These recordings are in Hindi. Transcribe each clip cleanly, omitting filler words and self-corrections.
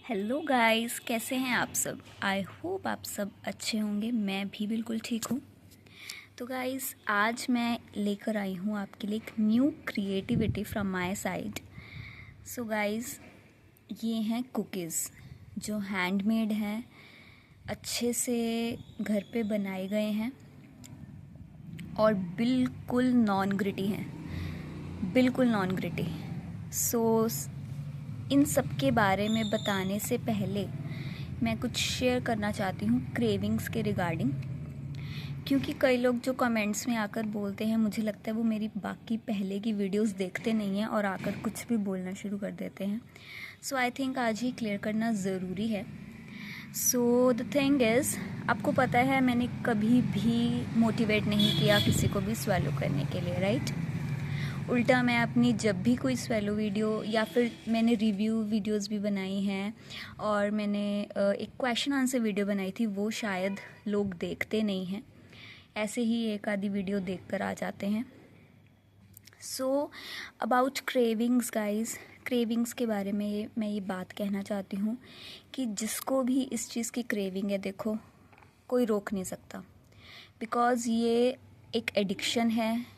हेलो गाइस, कैसे हैं आप सब। आई होप आप सब अच्छे होंगे। मैं भी बिल्कुल ठीक हूँ। तो गाइस, आज मैं लेकर आई हूँ आपके लिए एक new creativity from my side. So guys, ये हैं कुकीज़ जो हैंडमेड हैं, अच्छे से घर पे बनाए गए हैं और बिल्कुल नॉन ग्रिटी हैं, बिल्कुल नॉन ग्रिटी। सो इन सब के बारे में बताने से पहले मैं कुछ शेयर करना चाहती हूँ क्रेविंग्स के रिगार्डिंग, क्योंकि कई लोग जो कमेंट्स में आकर बोलते हैं, मुझे लगता है वो मेरी बाकी पहले की वीडियोस देखते नहीं हैं और आकर कुछ भी बोलना शुरू कर देते हैं। सो आई थिंक आज ही क्लियर करना ज़रूरी है। सो द थिंग इज़, आपको पता है मैंने कभी भी मोटिवेट नहीं किया किसी को भी स्वेलो करने के लिए, राइट। उल्टा मैं अपनी जब भी कोई स्वेलो वीडियो या फिर मैंने रिव्यू वीडियोस भी बनाई हैं और मैंने एक क्वेश्चन आंसर वीडियो बनाई थी, वो शायद लोग देखते नहीं हैं, ऐसे ही एक आधी वीडियो देखकर आ जाते हैं। So about cravings guys, cravings के बारे में मैं ये बात कहना चाहती हूँ कि जिसको भी इस चीज़ की क्रेविंग है, देखो कोई रोक नहीं सकता, बिकॉज़ ये एक एडिक्शन है।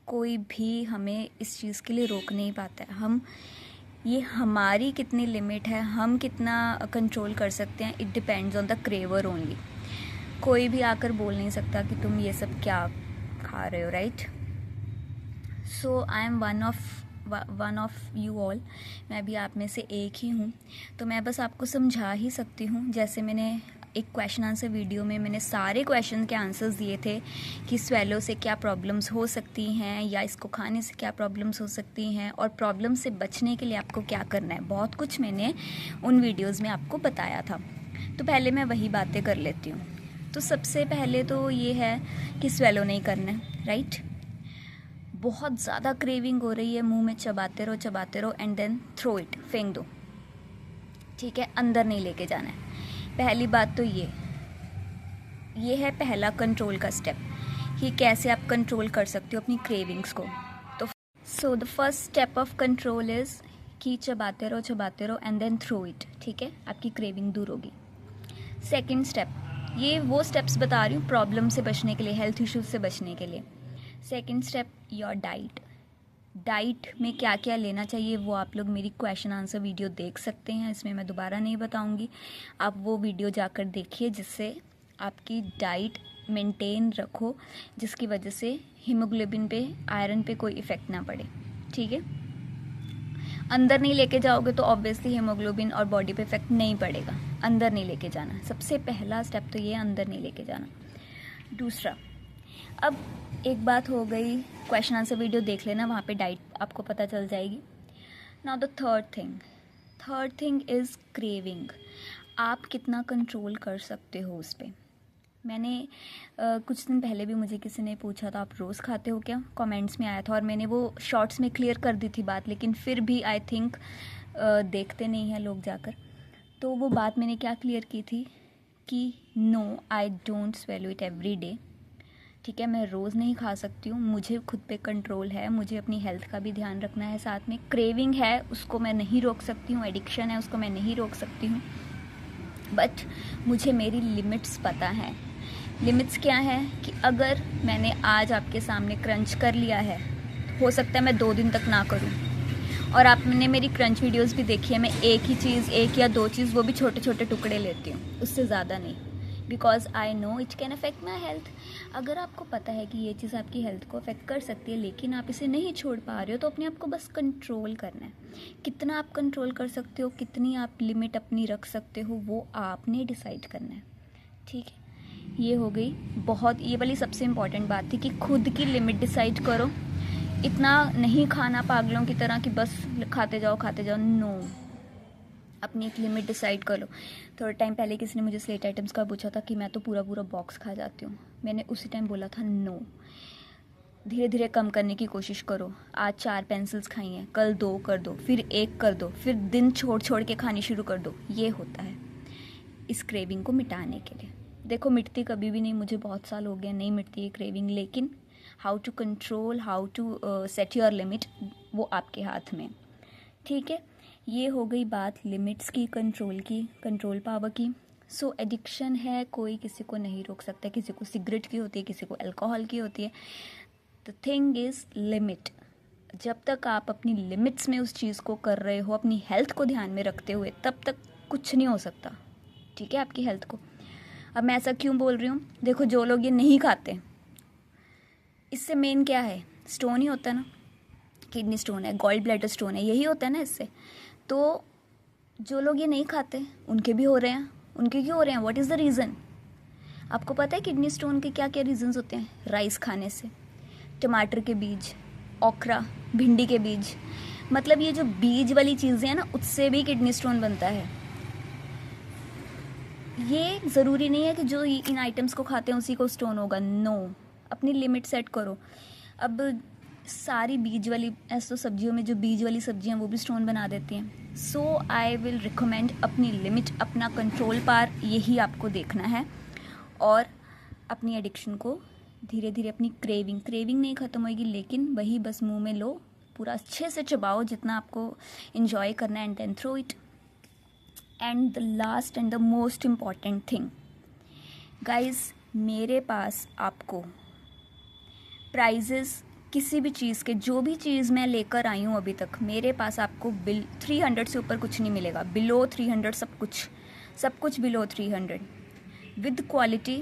कोई भी हमें इस चीज़ के लिए रोक नहीं पाता है। ये हमारी कितनी लिमिट है, हम कितना कंट्रोल कर सकते हैं, it depends on the craver only. कोई भी आकर बोल नहीं सकता कि तुम ये सब क्या खा रहे हो, right. So I am one of you all. मैं भी आप में से एक ही हूँ, तो मैं बस आपको समझा ही सकती हूँ। जैसे मैंने एक क्वेश्चन आंसर वीडियो में मैंने सारे क्वेश्चन के आंसर्स दिए थे कि स्वेलो से क्या प्रॉब्लम्स हो सकती हैं या इसको खाने से क्या प्रॉब्लम्स हो सकती हैं और प्रॉब्लम से बचने के लिए आपको क्या करना है, बहुत कुछ मैंने उन वीडियोज़ में आपको बताया था। तो पहले मैं वही बातें कर लेती हूँ। तो सबसे पहले तो ये है कि स्वेलो नहीं करना है, राइट। बहुत ज़्यादा क्रेविंग हो रही है, मुंह में चबाते रहो एंड देन थ्रो इट, फेंक दो, ठीक है। अंदर नहीं लेके जाना है। पहली बात तो ये है पहला कंट्रोल का स्टेप कि कैसे आप कंट्रोल कर सकते हो अपनी क्रेविंग्स को। तो so the first step of control is कि चबाते रहो एंड देन थ्रो इट, ठीक है। आपकी क्रेविंग दूर होगी। सेकेंड स्टेप, ये वो स्टेप्स बता रही हूँ प्रॉब्लम से बचने के लिए, हेल्थ इश्यूज से बचने के लिए। Second step, your diet. Diet में क्या क्या लेना चाहिए वो आप लोग मेरी क्वेश्चन आंसर वीडियो देख सकते हैं, इसमें मैं दोबारा नहीं बताऊंगी। आप वो वीडियो जाकर देखिए, जिससे आपकी डाइट मेंटेन रखो, जिसकी वजह से हीमोग्लोबिन पे, आयरन पे कोई इफ़ेक्ट ना पड़े, ठीक है। अंदर नहीं लेके जाओगे तो ऑब्वियसली हीमोग्लोबिन और बॉडी पे इफेक्ट नहीं पड़ेगा। अंदर नहीं लेके जाना, सबसे पहला स्टेप तो ये, अंदर नहीं लेके जाना। दूसरा, अब एक बात हो गई, क्वेश्चन आंसर वीडियो देख लेना, वहाँ पे डाइट आपको पता चल जाएगी। Now the third thing is craving. आप कितना कंट्रोल कर सकते हो उस पर। मैंने कुछ दिन पहले भी मुझे किसी ने पूछा था, आप रोज़ खाते हो क्या, कमेंट्स में आया था, और मैंने वो शॉर्ट्स में क्लियर कर दी थी बात, लेकिन फिर भी आई थिंक देखते नहीं हैं लोग जाकर। तो वो बात मैंने क्या क्लियर की थी कि no, I don't swallow it every day, ठीक है। मैं रोज़ नहीं खा सकती हूँ, मुझे खुद पे कंट्रोल है, मुझे अपनी हेल्थ का भी ध्यान रखना है। साथ में क्रेविंग है, उसको मैं नहीं रोक सकती हूँ, एडिक्शन है, उसको मैं नहीं रोक सकती हूँ, बट मुझे मेरी लिमिट्स पता है। लिमिट्स क्या है कि अगर मैंने आज आपके सामने क्रंच कर लिया है, हो सकता है मैं 2 दिन तक ना करूं। और आपने मेरी क्रंच वीडियोस भी देखी है, मैं एक ही चीज़, 1 या 2 चीज़, वो भी छोटे छोटे टुकड़े लेती हूँ, उससे ज़्यादा नहीं, because I know it can affect my health. अगर आपको पता है कि ये चीज़ आपकी हेल्थ को अफेक्ट कर सकती है, लेकिन आप इसे नहीं छोड़ पा रहे हो, तो अपने आप को बस कंट्रोल करना है। कितना आप कंट्रोल कर सकते हो, कितनी आप लिमिट अपनी रख सकते हो, वो आपने डिसाइड करना है, ठीक है। ये हो गई बहुत, ये वाली सबसे इम्पॉर्टेंट बात थी कि खुद की लिमिट डिसाइड करो। इतना नहीं खाना पागलों की तरह कि बस खाते जाओ, नो। अपनी एक लिमिट डिसाइड करो। थोड़ा टाइम पहले किसी ने मुझे स्लेट आइटम्स का पूछा था कि मैं तो पूरा पूरा बॉक्स खा जाती हूँ। मैंने उसी टाइम बोला था नो, धीरे धीरे कम करने की कोशिश करो। आज 4 पेंसिल्स खाई हैं, कल 2 कर दो, फिर 1 कर दो, फिर दिन छोड़ छोड़ के खानी शुरू कर दो। ये होता है इस क्रेविंग को मिटाने के लिए। देखो, मिटती कभी भी नहीं, मुझे बहुत साल हो गए नहीं मिटती ये क्रेविंग, लेकिन how to control, how to set your limit, वो आपके हाथ में, ठीक है। ये हो गई बात लिमिट्स की, कंट्रोल पावर की। सो एडिक्शन है, कोई किसी को नहीं रोक सकता। किसी को सिगरेट की होती है, किसी को अल्कोहल की होती है। The thing is limit. जब तक आप अपनी लिमिट्स में उस चीज़ को कर रहे हो, अपनी हेल्थ को ध्यान में रखते हुए, तब तक कुछ नहीं हो सकता, ठीक है, आपकी हेल्थ को। अब मैं ऐसा क्यों बोल रही हूँ? देखो, जो लोग ये नहीं खाते, इससे मेन क्या है? स्टोन ही होता है ना, किडनी स्टोन है, गॉल ब्लैडर स्टोन है, यही होता है ना इससे। तो जो लोग ये नहीं खाते उनके भी हो रहे हैं। उनके क्यों हो रहे हैं? What is the reason? आपको पता है किडनी स्टोन के क्या क्या रीज़न्स होते हैं? राइस खाने से, टमाटर के बीज, ओखरा, भिंडी के बीज, मतलब ये जो बीज वाली चीज़ें हैं ना, उससे भी किडनी स्टोन बनता है। ये ज़रूरी नहीं है कि जो इन आइटम्स को खाते हैं उसी को स्टोन होगा। नो, अपनी लिमिट सेट करो। अब सारी बीज वाली, ऐसे तो सब्जियों में जो बीज वाली सब्जियां वो भी स्टोन बना देती हैं। सो आई विल रिकमेंड अपनी लिमिट, अपना कंट्रोल पार, यही आपको देखना है। और अपनी एडिक्शन को धीरे धीरे, अपनी क्रेविंग नहीं ख़त्म होएगी, लेकिन वही बस मुंह में लो, पूरा अच्छे से चबाओ जितना आपको इन्जॉय करना है, and then throw it. And the last and the most important thing guys, मेरे पास आपको प्राइजेस किसी भी चीज़ के, जो भी चीज़ मैं लेकर आई हूँ अभी तक, मेरे पास आपको 300 से ऊपर कुछ नहीं मिलेगा। बिलो 300 सब कुछ below 300, with quality,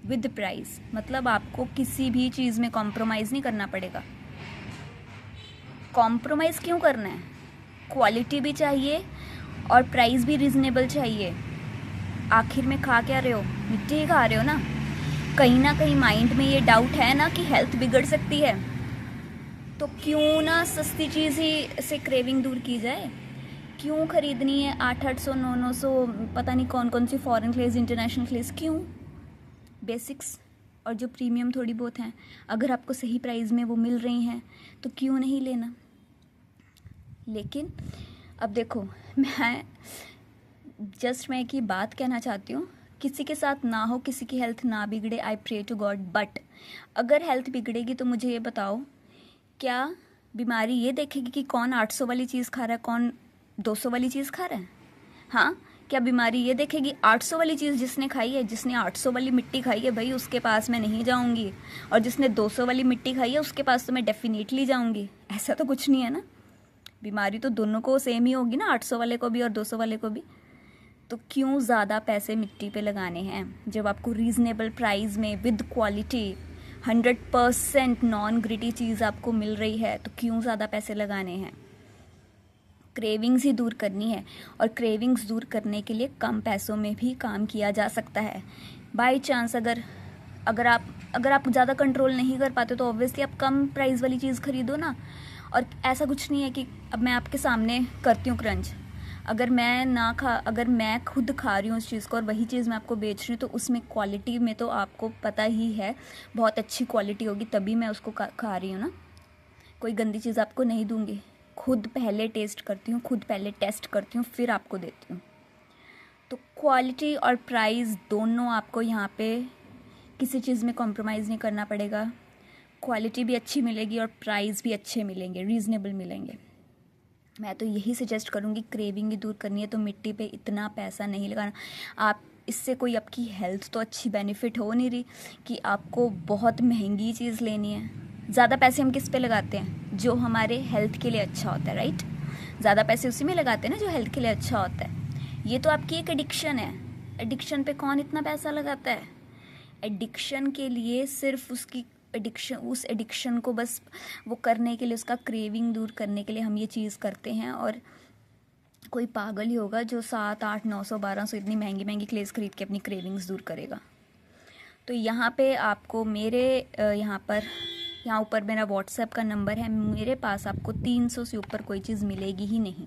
with price. मतलब आपको किसी भी चीज़ में कॉम्प्रोमाइज़ नहीं करना पड़ेगा। कॉम्प्रोमाइज़ क्यों करना है? क्वालिटी भी चाहिए और प्राइस भी रीज़नेबल चाहिए। आखिर में खा क्या रहे हो? मिट्टी ही खा रहे हो ना। कहीं ना कहीं माइंड में ये डाउट है ना कि हेल्थ बिगड़ सकती है, तो क्यों ना सस्ती चीज़ ही से क्रेविंग दूर की जाए। क्यों खरीदनी है 800 900 पता नहीं कौन कौन सी फॉरेन क्लेज, इंटरनेशनल क्लेज? क्यों? बेसिक्स और जो प्रीमियम थोड़ी बहुत हैं, अगर आपको सही प्राइस में वो मिल रही हैं तो क्यों नहीं लेना। लेकिन अब देखो, मैं एक ही बात कहना चाहती हूँ, किसी के साथ ना हो, किसी की हेल्थ ना बिगड़े, I pray to God. But अगर हेल्थ बिगड़ेगी तो मुझे ये बताओ, क्या बीमारी ये देखेगी कि कौन 800 वाली चीज़ खा रहा है, कौन 200 वाली चीज़ खा रहा है? हाँ, क्या बीमारी ये देखेगी 800 वाली चीज़ जिसने खाई है, जिसने 800 वाली मिट्टी खाई है, भाई उसके पास मैं नहीं जाऊँगी, और जिसने 200 वाली मिट्टी खाई है उसके पास तो मैं डेफिनेटली जाऊँगी? ऐसा तो कुछ नहीं है ना। बीमारी तो दोनों को सेम ही होगी ना, 800 वाले को भी और 200 वाले को भी। तो क्यों ज़्यादा पैसे मिट्टी पे लगाने हैं जब आपको रीज़नेबल प्राइस में विद क्वालिटी 100% नॉन ग्रिटी चीज़ आपको मिल रही है? तो क्यों ज़्यादा पैसे लगाने हैं? क्रेविंग्स ही दूर करनी है, और क्रेविंग्स दूर करने के लिए कम पैसों में भी काम किया जा सकता है। बाई चांस अगर आप ज़्यादा कंट्रोल नहीं कर पाते तो ऑब्वियसली आप कम प्राइस वाली चीज़ खरीदो ना। और ऐसा कुछ नहीं है कि अब मैं आपके सामने करती हूँ क्रंच, अगर मैं खुद खा रही हूँ उस चीज़ को और वही चीज़ मैं आपको बेच रही हूँ, तो उसमें क्वालिटी में तो आपको पता ही है बहुत अच्छी क्वालिटी होगी, तभी मैं उसको खा रही हूँ ना। कोई गंदी चीज़ आपको नहीं दूंगी। खुद पहले टेस्ट करती हूँ, खुद पहले टेस्ट करती हूँ, फिर आपको देती हूँ। तो क्वालिटी और प्राइस दोनों आपको यहाँ पे किसी चीज़ में कॉम्प्रोमाइज़ नहीं करना पड़ेगा। क्वालिटी भी अच्छी मिलेगी और प्राइस भी अच्छे मिलेंगे, रीज़नेबल मिलेंगे। मैं तो यही सजेस्ट करूँगी, क्रेविंग ही दूर करनी है तो मिट्टी पे इतना पैसा नहीं लगाना। आप इससे कोई आपकी हेल्थ तो अच्छी बेनिफिट हो नहीं रही कि आपको बहुत महंगी चीज़ लेनी है। ज़्यादा पैसे हम किस पे लगाते हैं? जो हमारे हेल्थ के लिए अच्छा होता है, राइट? ज़्यादा पैसे उसी में लगाते हैं ना जो हेल्थ के लिए अच्छा होता है। ये तो आपकी एक एडिक्शन है। एडिक्शन पे कौन इतना पैसा लगाता है? एडिक्शन के लिए सिर्फ उस एडिक्शन को बस वो करने के लिए, उसका क्रेविंग दूर करने के लिए हम ये चीज़ करते हैं। और कोई पागल ही होगा जो 7, 8, 900, 1200 इतनी महंगी महंगी क्लेज खरीद के अपनी क्रेविंग्स दूर करेगा। तो यहाँ पे आपको मेरे यहाँ ऊपर मेरा व्हाट्सएप का नंबर है। मेरे पास आपको 300 से ऊपर कोई चीज़ मिलेगी ही नहीं।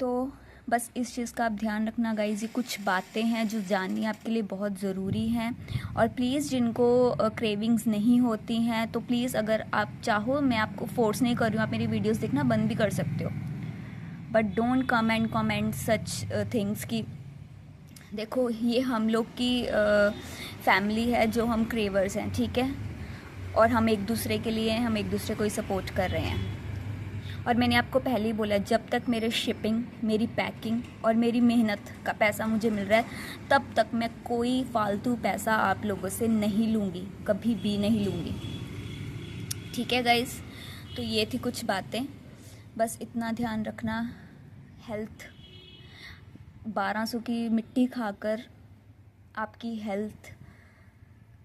तो बस इस चीज़ का आप ध्यान रखना गाइज। ये कुछ बातें हैं जो जाननी आपके लिए बहुत ज़रूरी हैं। और प्लीज़ जिनको क्रेविंग्स नहीं होती हैं तो प्लीज़, अगर आप चाहो, मैं आपको फोर्स नहीं कर रही हूँ, आप मेरी वीडियोस देखना बंद भी कर सकते हो, but don't comment such things कि देखो ये हम लोग की फैमिली है जो हम क्रेवर्स हैं, ठीक है, और हम एक दूसरे के लिए, हम एक दूसरे को ही सपोर्ट कर रहे हैं। और मैंने आपको पहले ही बोला, जब तक मेरे शिपिंग, मेरी पैकिंग और मेरी मेहनत का पैसा मुझे मिल रहा है तब तक मैं कोई फालतू पैसा आप लोगों से नहीं लूँगी, कभी भी नहीं लूँगी। ठीक है गाइस, तो ये थी कुछ बातें। बस इतना ध्यान रखना, हेल्थ 1200 की मिट्टी खाकर आपकी हेल्थ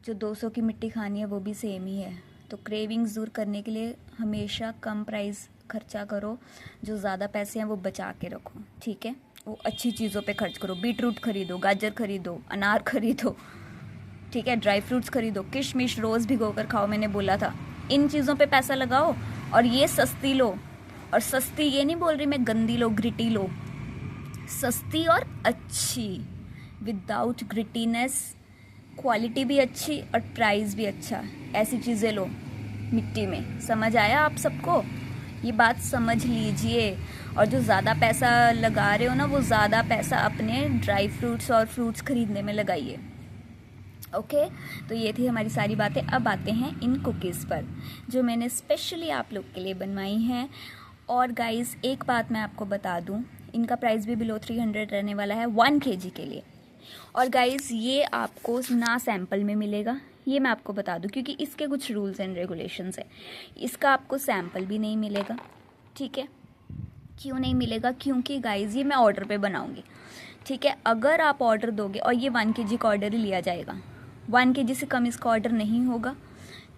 जो 200 की मिट्टी खानी है वो भी सेम ही है। तो क्रेविंग्स दूर करने के लिए हमेशा कम प्राइस खर्चा करो, जो ज़्यादा पैसे हैं वो बचा के रखो। ठीक है, वो अच्छी चीज़ों पे खर्च करो। बीटरूट खरीदो, गाजर खरीदो, अनार खरीदो, ठीक है, ड्राई फ्रूट्स खरीदो, किशमिश रोज़ भिगो कर खाओ, मैंने बोला था। इन चीज़ों पे पैसा लगाओ और ये सस्ती लो। और सस्ती ये नहीं बोल रही मैं, गंदी लो, ग्रिटी लो, सस्ती और अच्छी, विदाउट ग्रिटीनेस, क्वालिटी भी अच्छी और प्राइस भी अच्छा, ऐसी चीज़ें लो मिट्टी में। समझ आया आप सबको? ये बात समझ लीजिए। और जो ज़्यादा पैसा लगा रहे हो ना, वो ज़्यादा पैसा अपने ड्राई फ्रूट्स और फ्रूट्स खरीदने में लगाइए। ओके, तो ये थी हमारी सारी बातें। अब आते हैं इन कुकीज़ पर, जो मैंने स्पेशली आप लोग के लिए बनवाई हैं। और गाइस एक बात मैं आपको बता दूं, इनका प्राइस भी बिलो 300 रहने वाला है 1 kg के लिए। और गाइस ये आपको ना सैंपल में मिलेगा, ये मैं आपको बता दूं, क्योंकि इसके कुछ रूल्स एंड रेगुलेशंस है। इसका आपको सैंपल भी नहीं मिलेगा। ठीक है, क्यों नहीं मिलेगा? क्योंकि गाइस ये मैं ऑर्डर पे बनाऊंगी। ठीक है, अगर आप ऑर्डर दोगे, और ये 1 kg का ऑर्डर ही लिया जाएगा, 1 kg से कम इसका ऑर्डर नहीं होगा।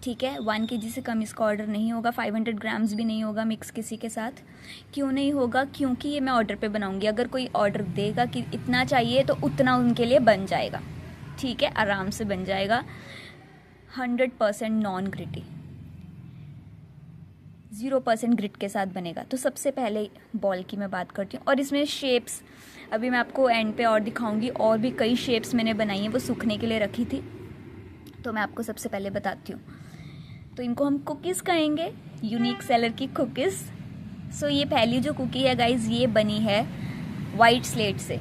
ठीक है, 1 kg से कम इसका ऑर्डर नहीं होगा, 500 ग्राम्स भी नहीं होगा मिक्स किसी के साथ। क्यों नहीं होगा? क्योंकि ये मैं ऑर्डर पे बनाऊंगी। अगर कोई ऑर्डर देगा कि इतना चाहिए तो उतना उनके लिए बन जाएगा। ठीक है, आराम से बन जाएगा। 100% नॉन ग्रिटी, 0% ग्रिट के साथ बनेगा। तो सबसे पहले बॉल की मैं बात करती हूँ, और इसमें शेप्स अभी मैं आपको एंड पे और दिखाऊंगी। और भी कई शेप्स मैंने बनाई हैं, वो सूखने के लिए रखी थी, तो मैं आपको सबसे पहले बताती हूँ। तो इनको हम कुकीज़ कहेंगे, यूनिक सेलर की कुकीज़। सो ये पहली जो कुकी है गाइज, ये बनी है वाइट स्लेट से।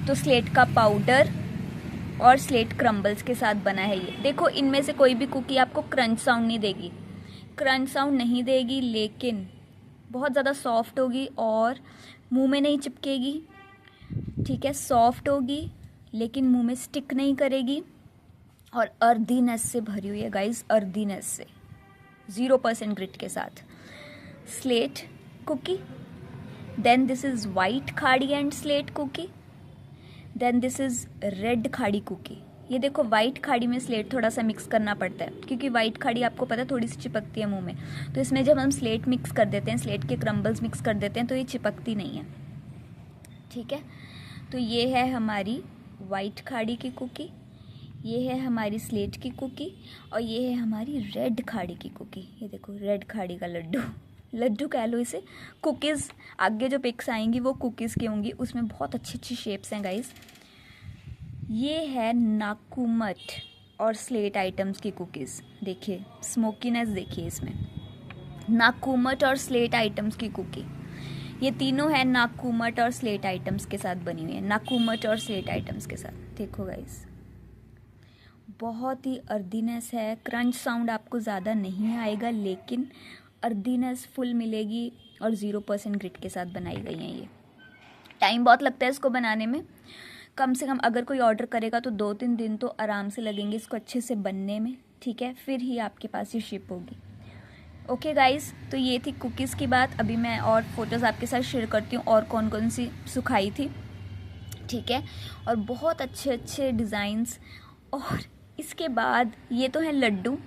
तो स्लेट का पाउडर और स्लेट क्रम्बल्स के साथ बना है ये। देखो, इनमें से कोई भी कुकी आपको क्रंच साउंड नहीं देगी, क्रंच साउंड नहीं देगी, लेकिन बहुत ज़्यादा सॉफ्ट होगी और मुंह में नहीं चिपकेगी। ठीक है, सॉफ्ट होगी लेकिन मुंह में स्टिक नहीं करेगी, और अर्दीनेस से भरी हुई है गाइज, अर्दीनेस से, 0% ग्रिट के साथ। Slate cookie, then this is white खाड़ी and slate cookie, then this is red खाड़ी कुकी। ये देखो, वाइट खाड़ी में स्लेट थोड़ा सा मिक्स करना पड़ता है, क्योंकि वाइट खाड़ी आपको पता है थोड़ी सी चिपकती है मुंह में। तो इसमें जब हम स्लेट मिक्स कर देते हैं, स्लेट के क्रम्बल्स मिक्स कर देते हैं, तो ये चिपकती नहीं है। ठीक है, तो ये है हमारी वाइट खाड़ी की कुकी, ये है हमारी स्लेट की कुकी, और ये है हमारी रेड खाड़ी की कुकी। ये देखो, रेड खाड़ी का लड्डू, लड्डू कह लो इसे। कुकीज़ आगे जो पिक्स आएंगी वो कुकीज़ की होंगी, उसमें बहुत अच्छी अच्छी शेप्स हैं गाइस। ये है नाकुमट और स्लेट आइटम्स की कुकीज़। देखिए स्मोकीनेस, देखिए इसमें नाकुमट और स्लेट आइटम्स की कुकी। ये तीनों है नाकुमट और स्लेट आइटम्स के साथ बनी हुई है, नाकुमट और स्लेट आइटम्स के साथ। देखो गाइस, बहुत ही अर्दीनेस है, क्रंच साउंड आपको ज़्यादा नहीं आएगा, लेकिन अर्दीनेस फुल मिलेगी, और 0% ग्रिट के साथ बनाई गई हैं ये। टाइम बहुत लगता है इसको बनाने में, कम से कम अगर कोई ऑर्डर करेगा तो 2-3 दिन तो आराम से लगेंगे इसको अच्छे से बनने में। ठीक है, फिर ही आपके पास ये शिप होगी। ओके गाइस, तो ये थी कुकीज़ की बात। अभी मैं और फोटोज़ आपके साथ शेयर करती हूँ और कौन कौन सी सुखाई थी। ठीक है, और बहुत अच्छे अच्छे डिज़ाइंस। और इसके बाद ये तो है लड्डू,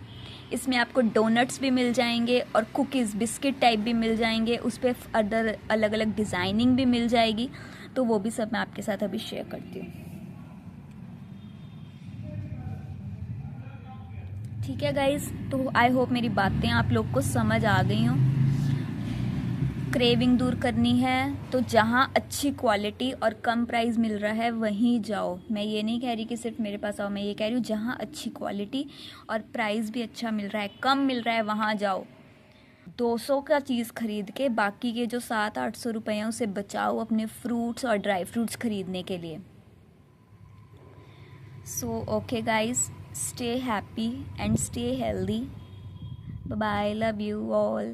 इसमें आपको डोनट्स भी मिल जाएंगे और कुकीज़ बिस्किट टाइप भी मिल जाएंगे, उस पर अदर अलग अलग डिज़ाइनिंग भी मिल जाएगी। तो वो भी सब मैं आपके साथ अभी शेयर करती हूँ। ठीक है गाइज, तो आई होप मेरी बातें आप लोग को समझ आ गई हों। क्रेविंग दूर करनी है तो जहाँ अच्छी क्वालिटी और कम प्राइस मिल रहा है वहीं जाओ। मैं ये नहीं कह रही कि सिर्फ मेरे पास आओ, मैं ये कह रही हूँ जहाँ अच्छी क्वालिटी और प्राइस भी अच्छा मिल रहा है, कम मिल रहा है, वहाँ जाओ। 200 का चीज़ खरीद के बाकी के जो 700-800 रुपये हैं उसे बचाओ अपने फ्रूट्स और ड्राई फ्रूट्स खरीदने के लिए। So okay guys, stay happy and stay healthy. Bye bye, love you all.